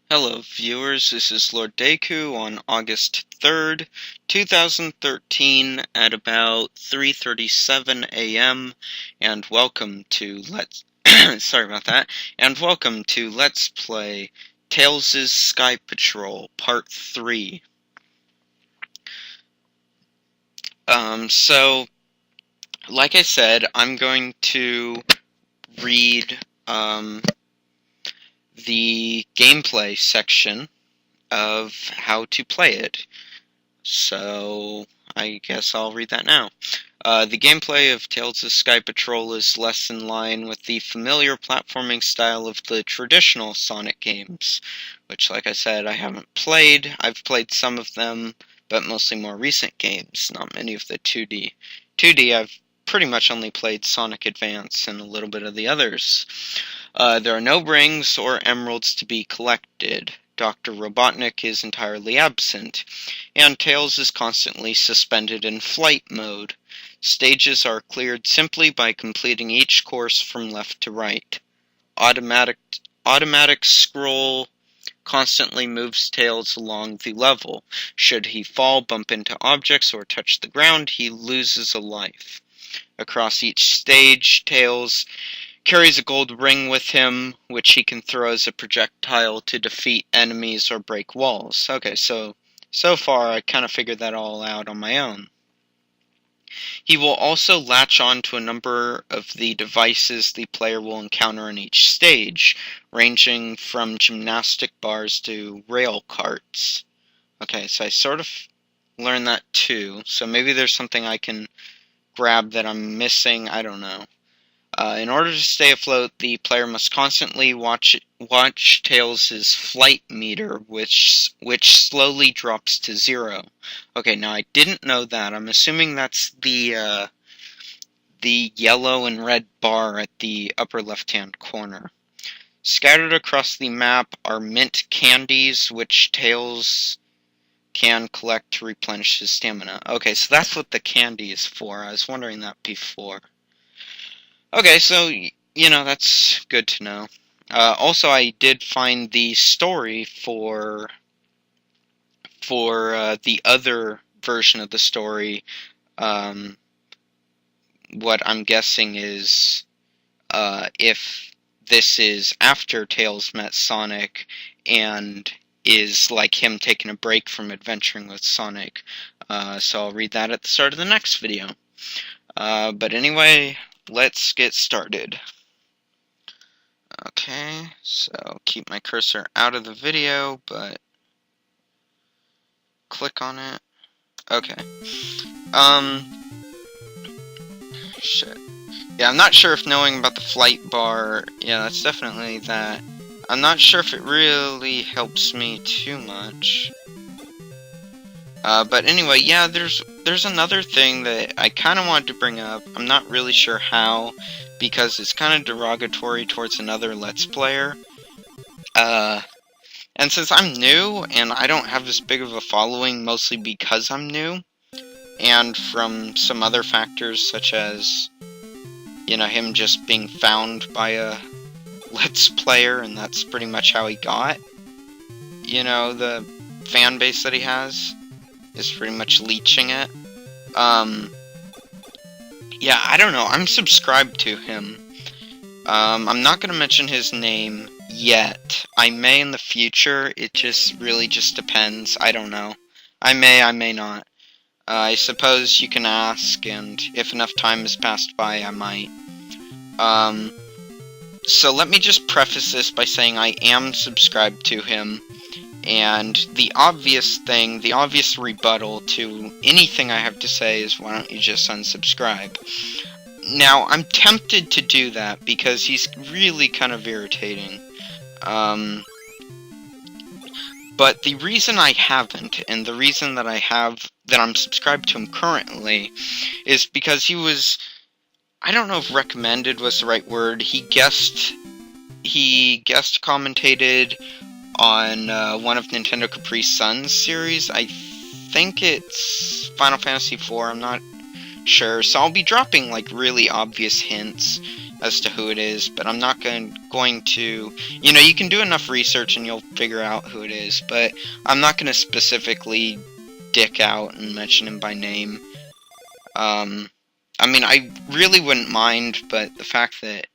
Hello viewers, this is Lord Deku on August 3rd, 2013 at about 3:37 a.m. and welcome to sorry about that, and welcome to Let's Play Tails' Sky Patrol Part 3. So, like I said, I'm going to read, the gameplay section of how to play it. So, I guess I'll read that now. The gameplay of Tails' Sky Patrol is less in line with the familiar platforming style of the traditional Sonic games, which, like I said, I haven't played. I've played some of them, but mostly more recent games, not many of the 2D. 2D, I've pretty much only played Sonic Advance and a little bit of the others. There are no rings or emeralds to be collected. Dr. Robotnik is entirely absent, and Tails is constantly suspended in flight mode. Stages are cleared simply by completing each course from left to right. Automatic scroll constantly moves Tails along the level. Should he fall, bump into objects, or touch the ground, he loses a life. Across each stage, Tails carries a gold ring with him, which he can throw as a projectile to defeat enemies or break walls. Okay, so far I kind of figured that all out on my own. He will also latch on to a number of the devices the player will encounter in each stage, ranging from gymnastic bars to rail carts. Okay, so I sort of learned that too, so maybe there's something I can grab that I'm missing, I don't know. In order to stay afloat, the player must constantly watch Tails' flight meter, which slowly drops to 0. Okay, now I didn't know that. I'm assuming that's the yellow and red bar at the upper left-hand corner. Scattered across the map are mint candies, which Tails can collect to replenish his stamina. Okay, so that's what the candy is for. I was wondering that before. Okay, so, that's good to know. Also, I did find the story for the other version of the story. What I'm guessing is if this is after Tails met Sonic and is like him taking a break from adventuring with Sonic. So I'll read that at the start of the next video. But anyway, let's get started. Okay, so keep my cursor out of the video, but click on it. Okay. Shit. Yeah, I'm not sure if knowing about the flight bar, yeah, that's definitely that. I'm not sure if it really helps me too much. But anyway, yeah, there's another thing that I kind of wanted to bring up. I'm not really sure how, because it's kind of derogatory towards another Let's Player. And since I'm new, and I don't have this big of a following, mostly because I'm new, and from some other factors such as, him just being found by a Let's Player, and that's pretty much how he got, the fan base that he has is pretty much leeching it. Yeah, I don't know, I'm subscribed to him. I'm not gonna mention his name yet. I may in the future, it really just depends, I don't know. I may not. I suppose you can ask, and if enough time has passed by, I might. So let me just preface this by saying I am subscribed to him, and the obvious rebuttal to anything I have to say is, why don't you just unsubscribe? Now, I'm tempted to do that because he's really kind of irritating. But the reason I haven't, and the reason that I'm subscribed to him currently, is because he was, I don't know if recommended was the right word, he guest commentated on one of Nintendo Capri Sun's series. I think it's Final Fantasy IV, I'm not sure, so I'll be dropping like really obvious hints, as to who it is, but I'm not going to, you know, you can do enough research and you'll figure out who it is, but I'm not going to specifically dick out and mention him by name. I mean, I really wouldn't mind, but the fact that,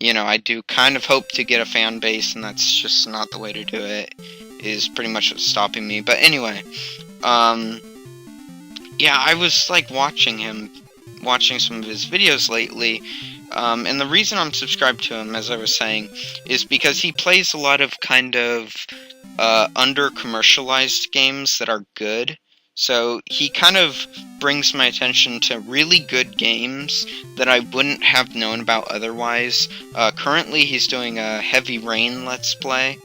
you know, I do kind of hope to get a fan base, and that's just not the way to do it, is pretty much what's stopping me. But anyway, yeah, I was, like, watching some of his videos lately, and the reason I'm subscribed to him, as I was saying, is because he plays a lot of kind of under-commercialized games that are good. So he kind of brings my attention to really good games that I wouldn't have known about otherwise. Currently he's doing a Heavy Rain Let's Play,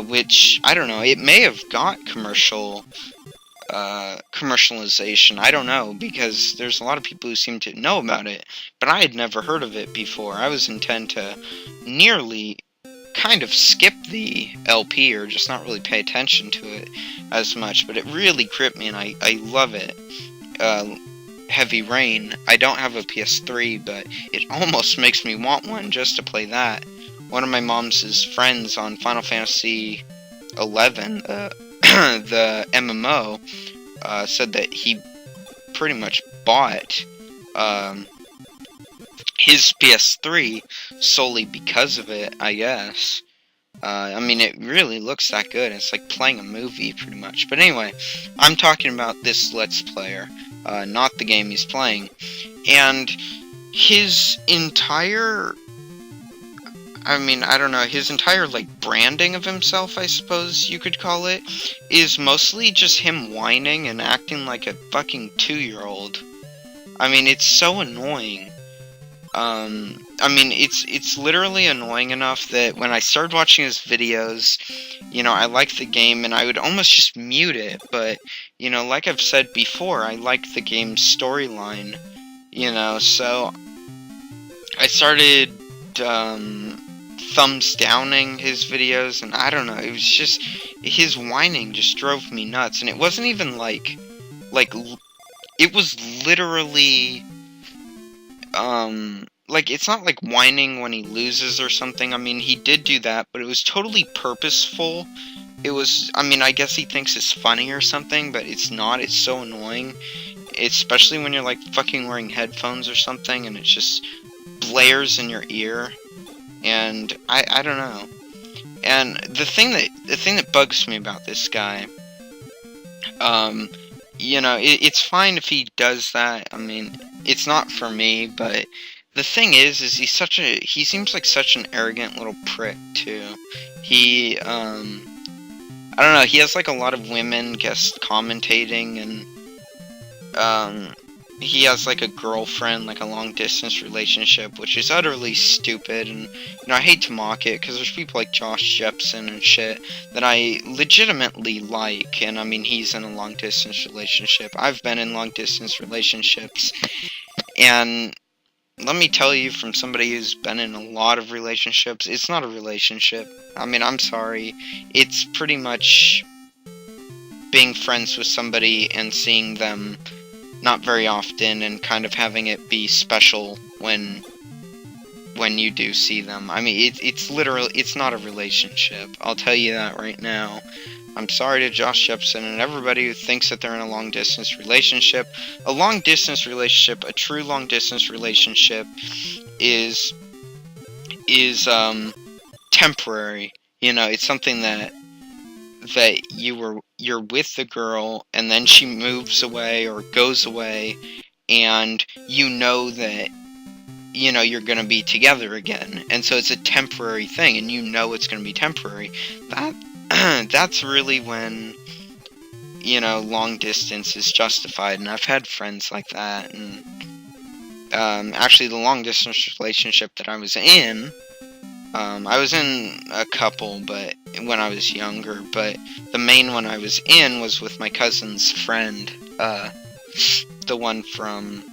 which, I don't know, it may have got commercialization, I don't know, because there's a lot of people who seem to know about it, but I had never heard of it before. I was intent to nearly kind of skip the LP, or just not really pay attention to it as much, but it really gripped me, and I love it. Heavy Rain. I don't have a PS3, but it almost makes me want one just to play that. One of my mom's friends on Final Fantasy 11, the MMO, said that he pretty much bought his PS3 solely because of it, I guess. I mean, it really looks that good. It's like playing a movie, pretty much. But anyway, I'm talking about this Let's Player, not the game he's playing. And his entire... I mean, I don't know, his entire, like, branding of himself, I suppose you could call it, is mostly just him whining and acting like a fucking 2-year-old. I mean, it's so annoying. I mean, it's literally annoying enough that when I started watching his videos, you know, I liked the game, and I would almost just mute it, but, you know, like I've said before, I like the game's storyline, you know, so I started, thumbs downing his videos, and I don't know, it was just, his whining just drove me nuts, and it wasn't even like, it was literally, like, it's not like whining when he loses or something. I mean, he did do that, but it was totally purposeful. It was, I mean, I guess he thinks it's funny or something, but it's not. It's so annoying. Especially when you're, like, fucking wearing headphones or something, and it just blares in your ear. And, I don't know. And the thing that bugs me about this guy, you know, it's fine if he does that. I mean, it's not for me, but the thing is he seems like such an arrogant little prick, too. He, I don't know, he has, like, a lot of women guest commentating, and, he has, like, a girlfriend, like, a long-distance relationship, which is utterly stupid, and, you know, I hate to mock it, because there's people like Josh Jepson and shit that I legitimately like, and, I mean, he's in a long-distance relationship. I've been in long-distance relationships, and let me tell you, from somebody who's been in a lot of relationships, it's not a relationship. I mean, I'm sorry. It's pretty much being friends with somebody and seeing them not very often, and kind of having it be special when you do see them. I mean, it's literally, it's not a relationship. I'll tell you that right now. I'm sorry to Josh Jepson and everybody who thinks that they're in a long-distance relationship. A long-distance relationship, a true long-distance relationship, is temporary. You know, it's something that you're with the girl, and then she moves away or goes away, and you know that, you know, you're gonna be together again. And so it's a temporary thing, and you know it's gonna be temporary. That's really when, you know, long distance is justified, and I've had friends like that, and, actually the long distance relationship that I was in a couple, but when I was younger, but the main one I was in was with my cousin's friend, the one from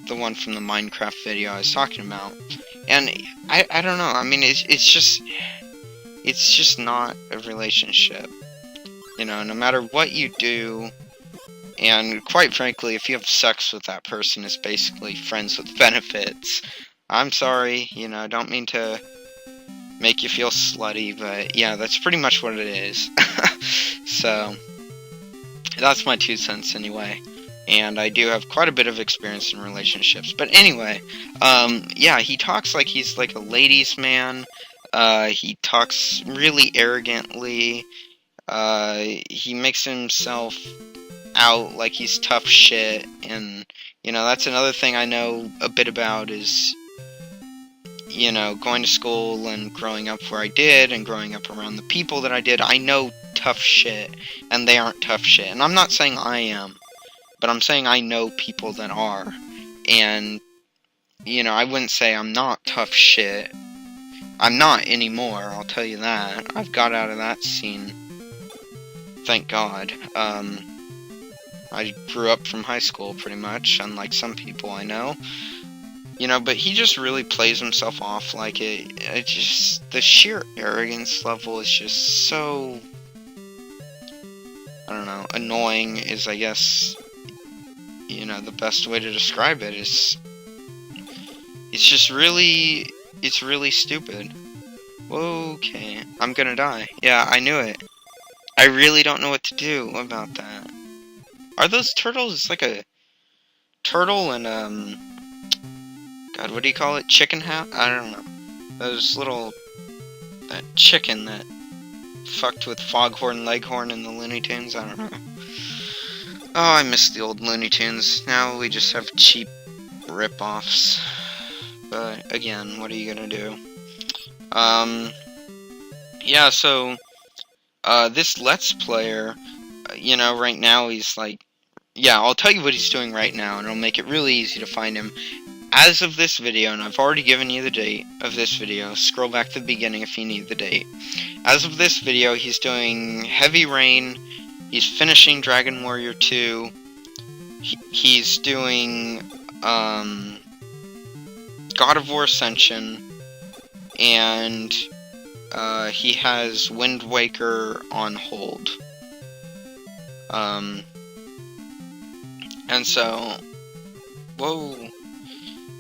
the Minecraft video I was talking about, and I don't know, I mean, it's just not a relationship, you know, no matter what you do, And quite frankly, if you have sex with that person, it's basically friends with benefits. I'm sorry, you know, I don't mean to make you feel slutty, but yeah, that's pretty much what it is. So, that's my 2 cents anyway. And I do have quite a bit of experience in relationships. But anyway, yeah, he talks like he's like a ladies' man. He talks really arrogantly. He makes himself out like he's tough shit. And, you know, that's another thing I know a bit about is, you know, going to school and growing up where I did and growing up around the people that I did. I know tough shit, and they aren't tough shit. And I'm not saying I am, but I'm saying I know people that are. And, you know, I wouldn't say I'm not tough shit. I'm not anymore, I'll tell you that. I've got out of that scene. Thank God. I grew up from high school, pretty much, unlike some people I know. You know, but he just really plays himself off like it just, the sheer arrogance level is just so, I don't know, annoying is, I guess, you know, the best way to describe it is, it's just really, it's really stupid. Okay, I'm gonna die. Yeah, I knew it. I really don't know what to do about that. Are those turtles? It's like a turtle and, God, what do you call it? Chicken hat? I don't know. Those little, that chicken that fucked with Foghorn Leghorn in the Looney Tunes? I don't know. Oh, I miss the old Looney Tunes. Now we just have cheap rip-offs. But, again, what are you gonna do? Yeah, so, this Let's Player, you know, right now he's like, yeah, I'll tell you what he's doing right now, and it'll make it really easy to find him. As of this video, and I've already given you the date of this video, scroll back to the beginning if you need the date. As of this video, he's doing Heavy Rain, he's finishing Dragon Warrior 2, he's doing, God of War Ascension, and, he has Wind Waker on hold. And so, whoa.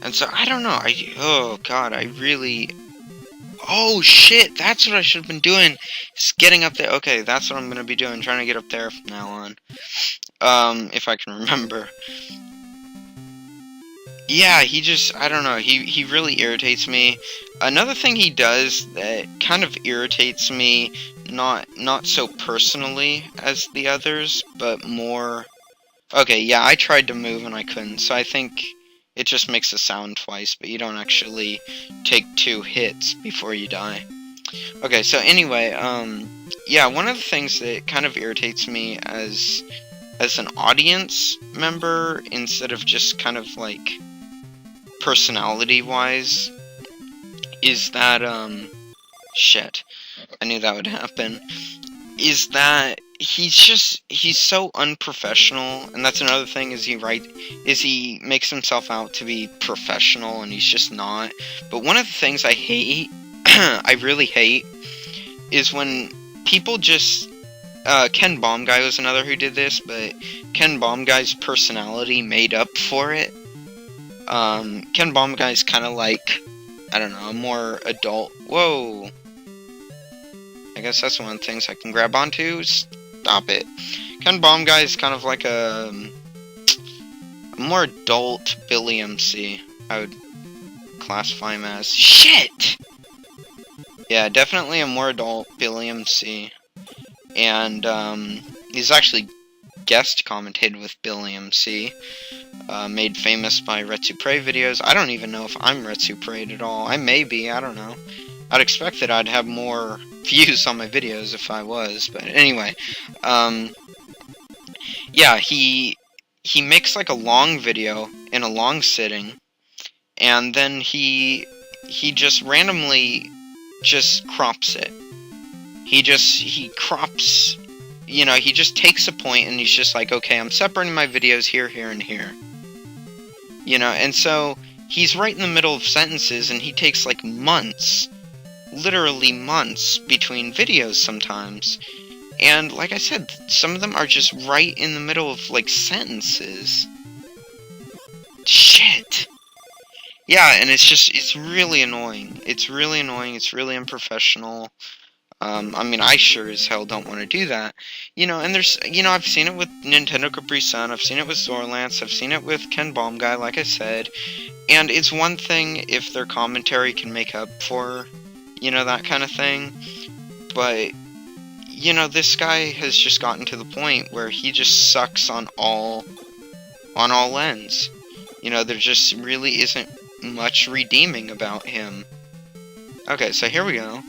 And so, I don't know, oh god, I really, oh shit, that's what I should have been doing, is getting up there. Okay, that's what I'm gonna be doing, trying to get up there from now on, if I can remember. Yeah, he just, I don't know, he really irritates me. Another thing he does that kind of irritates me, not so personally as the others, but more, okay, yeah, I tried to move and I couldn't, so I think it just makes a sound twice, but you don't actually take 2 hits before you die. Okay, so anyway, yeah, one of the things that kind of irritates me as an audience member, instead of just kind of, like, personality-wise, is that, shit, I knew that would happen, is that he's so unprofessional, and that's another thing, is he makes himself out to be professional, and he's just not. But one of the things I hate, I really hate, is when people just, Ken Baumguy was another who did this, but Ken Baumguy's personality made up for it. Ken Baumguy's kind of like, I don't know, a more adult, whoa, I guess that's one of the things I can grab onto. Stop it. Ken Baumguy is kind of like a more adult Billy MC, I would classify him as. Shit! Yeah, definitely a more adult Billy MC. And, he's actually guest commentated with Billy MC, made famous by Retsupray videos. I don't even know if I'm Retsupray at all. I may be, I don't know. I'd expect that I'd have more views on my videos if I was, but anyway, yeah, he makes like a long video in a long sitting, and then he just randomly just crops it. He crops, you know, he just takes a point and he's just like, okay, I'm separating my videos here, here, and here. You know, and so he's right in the middle of sentences and he takes like months, literally months, between videos sometimes. And like I said, some of them are just right in the middle of, like, sentences. Shit. Yeah, and it's really annoying. It's really annoying, it's really unprofessional. I mean, I sure as hell don't want to do that. And there's, I've seen it with Nintendo Capri Sun, I've seen it with Zorlance, I've seen it with Ken Baum Guy, like I said. And it's one thing if their commentary can make up for, that kind of thing. But, this guy has just gotten to the point where he just sucks on all ends. There just really isn't much redeeming about him. Okay, so here we go.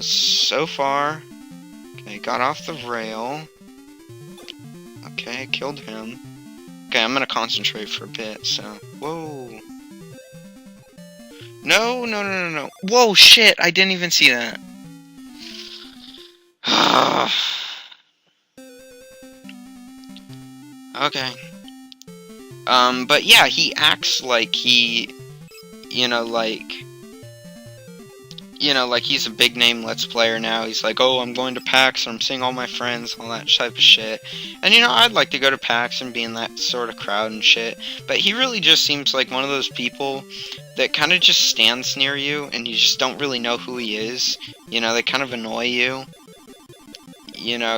So far, okay, got off the rail. Okay, killed him. Okay, I'm gonna concentrate for a bit, so... Whoa. No. Whoa, shit, I didn't even see that. Okay. But yeah, he acts like he... like he's a big name Let's Player now. He's like, oh, I'm going to PAX, I'm seeing all my friends, all that type of shit. And I'd like to go to PAX and be in that sort of crowd and shit. But he really just seems like one of those people that kind of just stands near you and you just don't really know who he is. They kind of annoy you.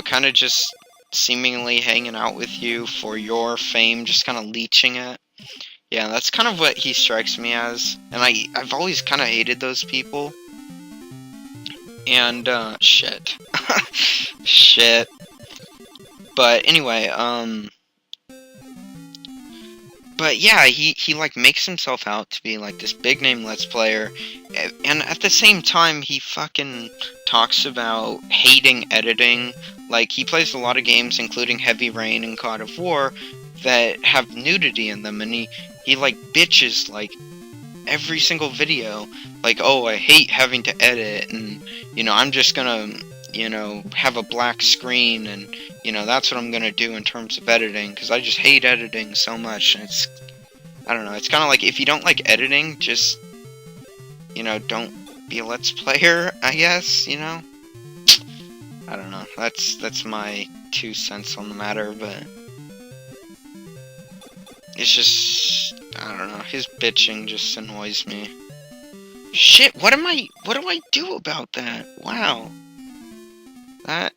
Kind of just seemingly hanging out with you for your fame, just kind of leeching it. Yeah, that's kind of what he strikes me as. And I've always kind of hated those people. And, shit. Shit. But anyway, but yeah, he like makes himself out to be like this big name Let's Player, and at the same time he fucking talks about hating editing. Like, he plays a lot of games, including Heavy Rain and God of War, that have nudity in them, and he like bitches like every single video, like, oh, I hate having to edit, and I'm just gonna have a black screen, and that's what I'm gonna do in terms of editing, because I just hate editing so much. And I don't know, it's kind of like, if you don't like editing, just don't be a Let's Player, I guess. I don't know, that's my 2 cents on the matter. But it's just, I don't know, his bitching just annoys me. Shit, what do I do about that? Wow. That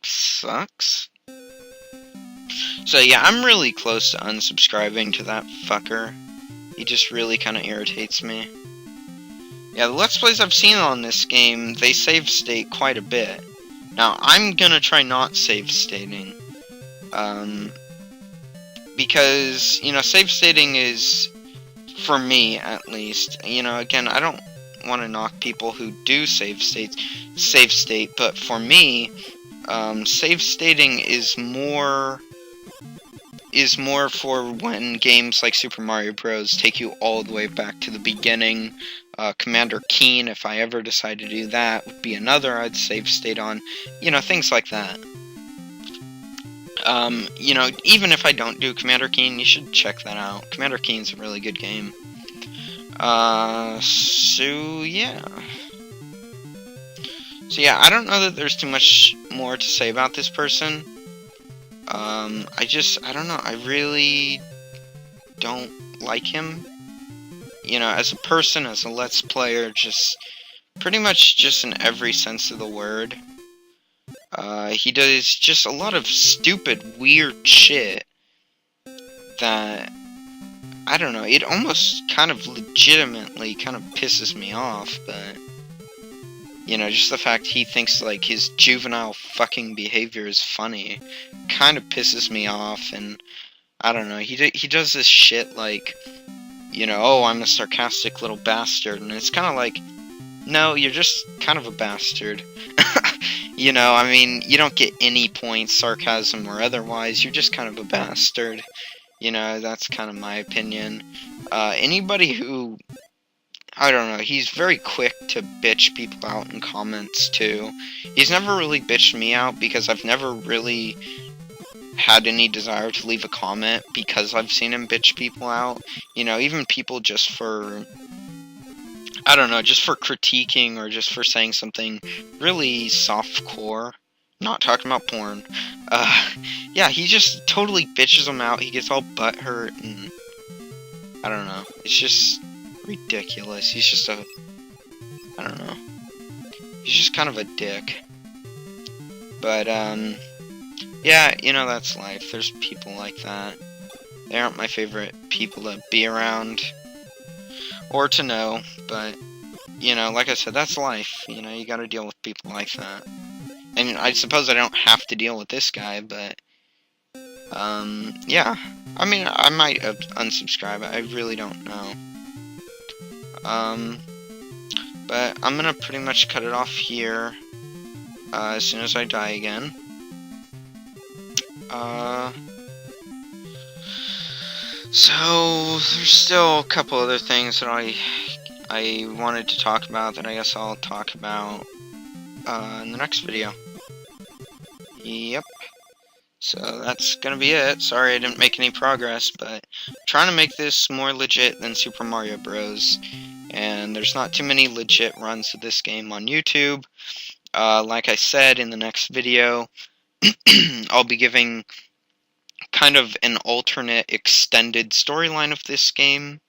sucks. So yeah, I'm really close to unsubscribing to that fucker. He just really kind of irritates me. Yeah, the Let's Plays I've seen on this game, they save state quite a bit. Now, I'm gonna try not save stating. Because, save stating is, for me at least, again, I don't want to knock people who do save state, but for me, save stating is more for when games like Super Mario Bros. Take you all the way back to the beginning. Commander Keen, if I ever decide to do that, would be another I'd save state on. Things like that. Even if I don't do Commander Keen, you should check that out. Commander Keen's a really good game. So yeah, I don't know that there's too much more to say about this person. I don't know, I really don't like him. As a person, as a Let's Player, just pretty much just in every sense of the word. He does just a lot of stupid, weird shit that, I don't know, it almost kind of legitimately kind of pisses me off, but, just the fact he thinks, like, his juvenile fucking behavior is funny kind of pisses me off. And I don't know, he does this shit like, oh, I'm a sarcastic little bastard, and it's kind of like, no, you're just kind of a bastard. I mean, you don't get any points, sarcasm or otherwise, you're just kind of a bastard. That's kind of my opinion. Anybody who, I don't know, he's very quick to bitch people out in comments, too. He's never really bitched me out, because I've never really had any desire to leave a comment, because I've seen him bitch people out. Even people just for, I don't know, just for critiquing, or just for saying something really soft-core. Not talking about porn. Yeah, he just totally bitches him out. He gets all butthurt, and I don't know. It's just ridiculous. He's just I don't know. He's just kind of a dick. But, yeah, you know, that's life. There's people like that. They aren't my favorite people to be around or to know, but, you know, like I said, that's life. You know, you gotta deal with people like that. And I suppose I don't have to deal with this guy, but, yeah. I mean, I might unsubscribe. I really don't know. But I'm gonna pretty much cut it off here, as soon as I die again. So there's still a couple other things that I wanted to talk about that I guess I'll talk about in the next video. Yep. So that's gonna be it. Sorry I didn't make any progress, but I'm trying to make this more legit than Super Mario Bros. And there's not too many legit runs of this game on YouTube. Like I said in the next video, I'll be giving kind of an alternate extended storyline of this game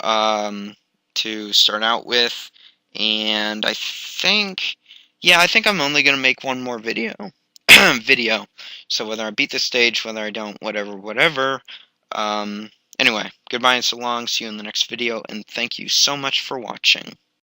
to start out with, and I think I'm only gonna make one more video. So whether I beat the stage, whether I don't, whatever. Anyway, goodbye and so long. See you in the next video, and thank you so much for watching.